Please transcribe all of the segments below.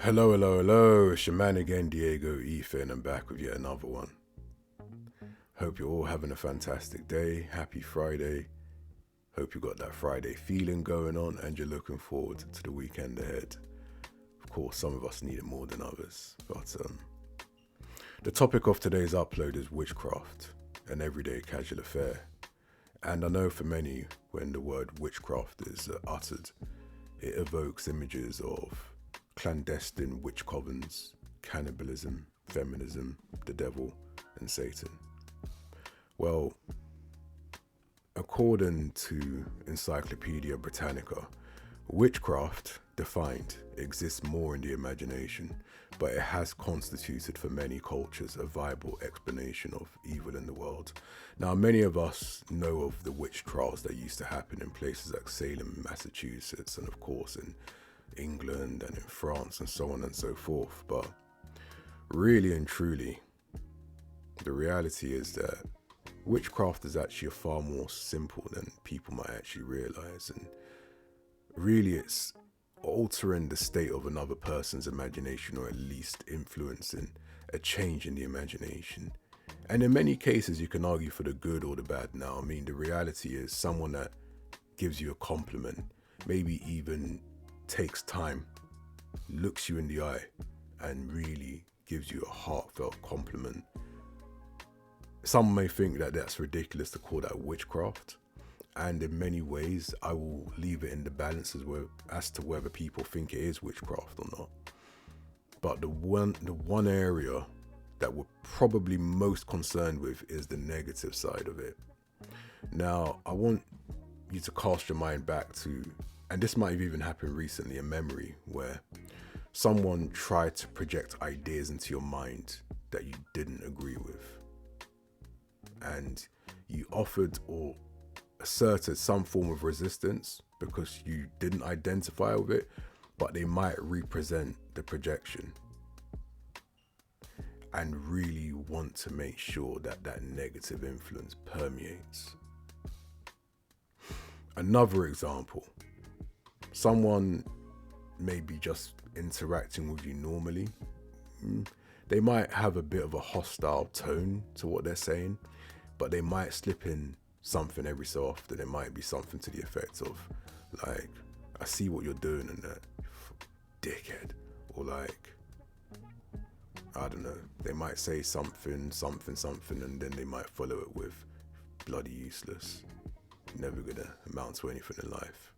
Hello, hello, hello. It's your man again, Diego Ethan. I'm back with yet another one. Hope you're all having a fantastic day. Happy Friday. Hope you got that Friday feeling going on and you're looking forward to the weekend ahead. Of course, some of us need it more than others. But the topic of today's upload is witchcraft, an everyday casual affair. And I know for many, when the word witchcraft is uttered, it evokes images of clandestine witch covens, cannibalism, feminism, the devil, and Satan. Well, according to Encyclopedia Britannica, witchcraft, defined, exists more in the imagination, but it has constituted for many cultures a viable explanation of evil in the world. Now, many of us know of the witch trials that used to happen in places like Salem, Massachusetts, and of course in England and in France and so on and so forth. But really and truly, the reality is that witchcraft is actually far more simple than people might actually realize. And really, it's altering the state of another person's imagination, or at least influencing a change in the imagination. And in many cases, you can argue for the good or the bad. Now, I mean, the reality is someone that gives you a compliment, maybe even takes time, looks you in the eye, and really gives you a heartfelt compliment. Some may think that that's ridiculous to call that witchcraft, and in many ways I will leave it in the balance as to whether people think it is witchcraft or not. But the one area that we're probably most concerned with is the negative side of it. Now, I want you to cast your mind back to, and this might have even happened recently, a memory where someone tried to project ideas into your mind that you didn't agree with. And you offered or asserted some form of resistance because you didn't identify with it, but they might represent the projection and really want to make sure that that negative influence permeates. Another example, someone may be just interacting with you normally. They might have a bit of a hostile tone to what they're saying, but they might slip in something every so often. It might be something to the effect of, like, I see what you're doing and that, dickhead. Or like, I don't know, they might say something, and then they might follow it with bloody useless. Never gonna amount to anything in life.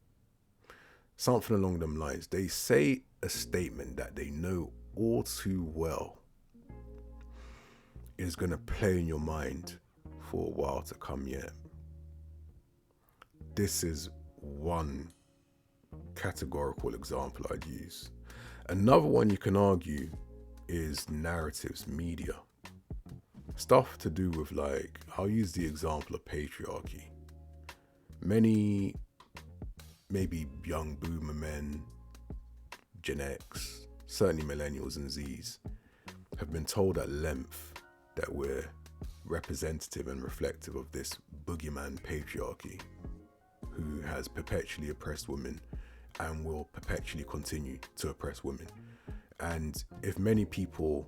Something along them lines. They say a statement that they know all too well is gonna play in your mind for a while to come yet. This is one categorical example I'd use. Another one you can argue is narratives, media. Stuff to do with, like, I'll use the example of patriarchy. Many, maybe young boomer men, Gen X, certainly millennials and Zs, have been told at length that we're representative and reflective of this boogeyman patriarchy who has perpetually oppressed women and will perpetually continue to oppress women. And if many people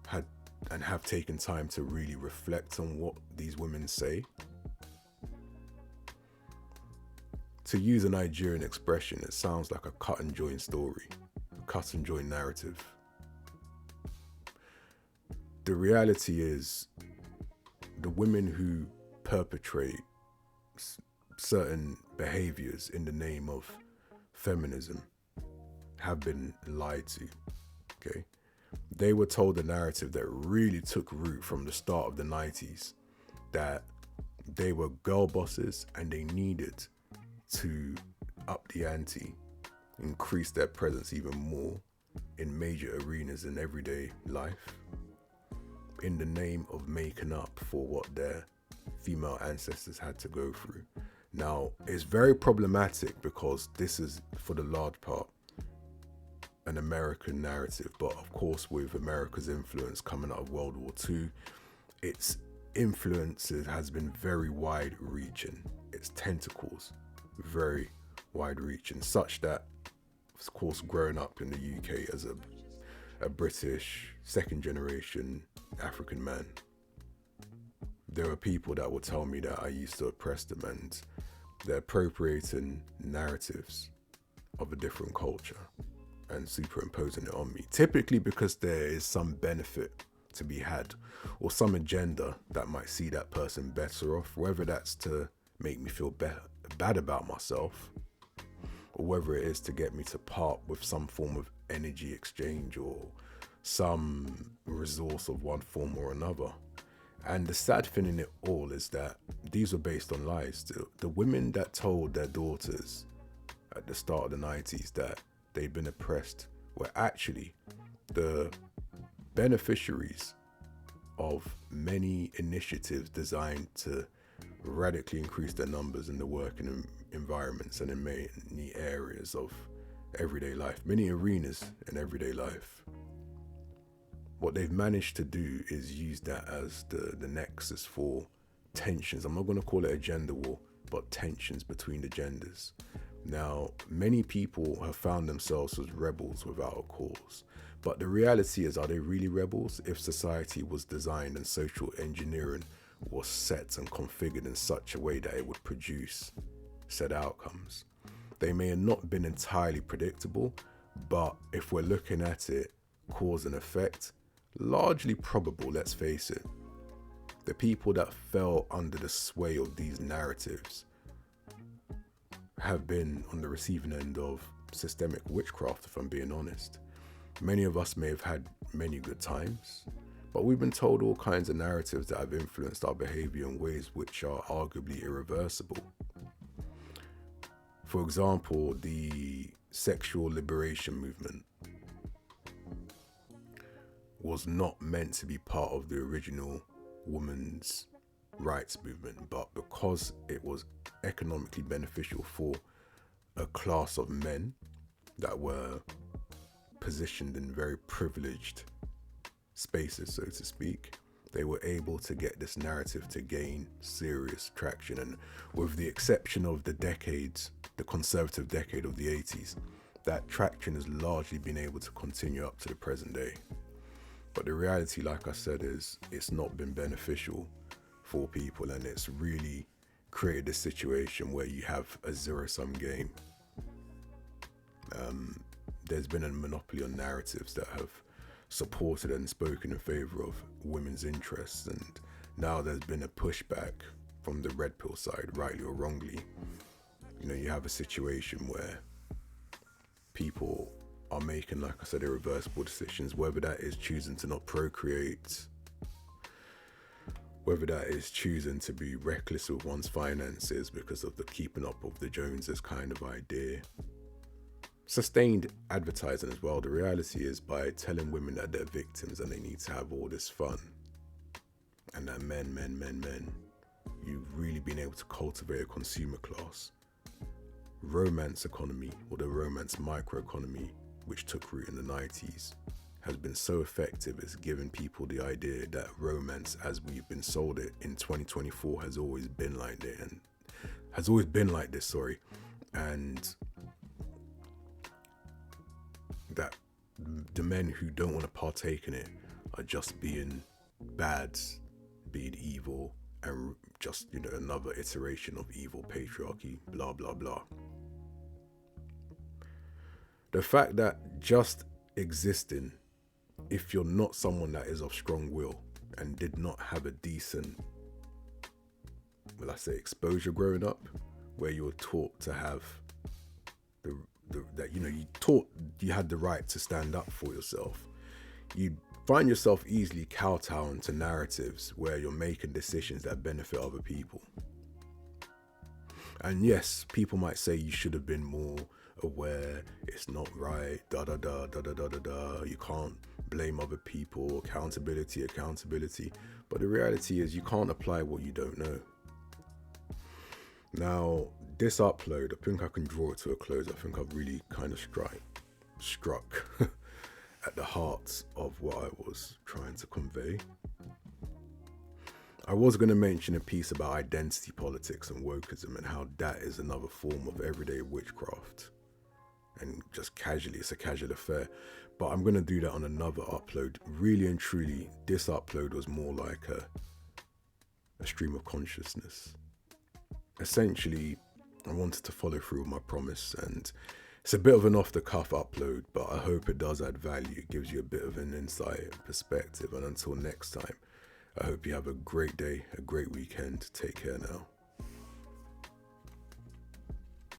had and have taken time to really reflect on what these women say, to use a Nigerian expression, it sounds like a cut and join story, a cut and join narrative. The reality is, the women who perpetrate certain behaviors in the name of feminism have been lied to, okay? They were told a narrative that really took root from the start of the 90s, that they were girl bosses and they needed to up the ante, increase their presence even more in major arenas in everyday life, in the name of making up for what their female ancestors had to go through. Now, it's very problematic because this is, for the large part, an American narrative. But of course, with America's influence coming out of World War II, its influence has been very wide-reaching. Its tentacles, very wide-reaching, such that, of course, growing up in the UK as a a British second generation African man. There are people that will tell me that I used to oppress them, and they're appropriating narratives of a different culture and superimposing it on me, typically because there is some benefit to be had or some agenda that might see that person better off, whether that's to make me feel bad about myself, or whether it is to get me to part with some form of energy exchange or some resource of one form or another. And the sad thing in it all is that these were based on lies. The women that told their daughters at the start of the 90s that they'd been oppressed were actually the beneficiaries of many initiatives designed to radically increase their numbers in the working environments and in many areas of everyday life, many arenas in everyday life. What they've managed to do is use that as the nexus for tensions. I'm not going to call it a gender war, but tensions between the genders. Now, many people have found themselves as rebels without a cause. But the reality is, are they really rebels if society was designed and social engineering was set and configured in such a way that it would produce said outcomes? They may have not been entirely predictable, but if we're looking at it, cause and effect, largely probable, let's face it. The people that fell under the sway of these narratives have been on the receiving end of systemic witchcraft, if I'm being honest. Many of us may have had many good times, but we've been told all kinds of narratives that have influenced our behavior in ways which are arguably irreversible. For example, the sexual liberation movement was not meant to be part of the original women's rights movement, but because it was economically beneficial for a class of men that were positioned in very privileged spaces, so to speak, they were able to get this narrative to gain serious traction. And with the exception of the conservative decade of the 80s, that traction has largely been able to continue up to the present day. But the reality, like I said, is it's not been beneficial for people, and it's really created a situation where you have a zero-sum game. There's been a monopoly on narratives that have supported and spoken in favor of women's interests, and now there's been a pushback from the red pill side, rightly or wrongly. You have a situation where people are making, like I said, irreversible decisions, whether that is choosing to not procreate, whether that is choosing to be reckless with one's finances because of the keeping up of the Joneses kind of idea. Sustained advertising as well. The reality is, by telling women that they're victims and they need to have all this fun, and that men, you've really been able to cultivate a consumer class. Romance economy, or the romance microeconomy, which took root in the 90s, has been so effective. It's given people the idea that romance, as we've been sold it in 2024, has always been like this, and that the men who don't want to partake in it are just being bad, being evil, and just, another iteration of evil patriarchy, blah, blah, blah. The fact that just existing, if you're not someone that is of strong will and did not have a decent, exposure growing up, where you were taught to have you had the right to stand up for yourself, you find yourself easily kowtowing to narratives where you're making decisions that benefit other people. And yes, people might say you should have been more aware, it's not right, you can't blame other people, accountability. But the reality is, you can't apply what you don't know. Now, this upload, I think I can draw it to a close. I think I've really kind of struck at the heart of what I was trying to convey. I was going to mention a piece about identity politics and wokeism, and how that is another form of everyday witchcraft. And just casually, it's a casual affair. But I'm going to do that on another upload. Really and truly, this upload was more like a stream of consciousness. Essentially, I wanted to follow through with my promise, and it's a bit of an off-the-cuff upload, but I hope it does add value. It gives you a bit of an insight and perspective. And until next time, I hope you have a great day, a great weekend. Take care now.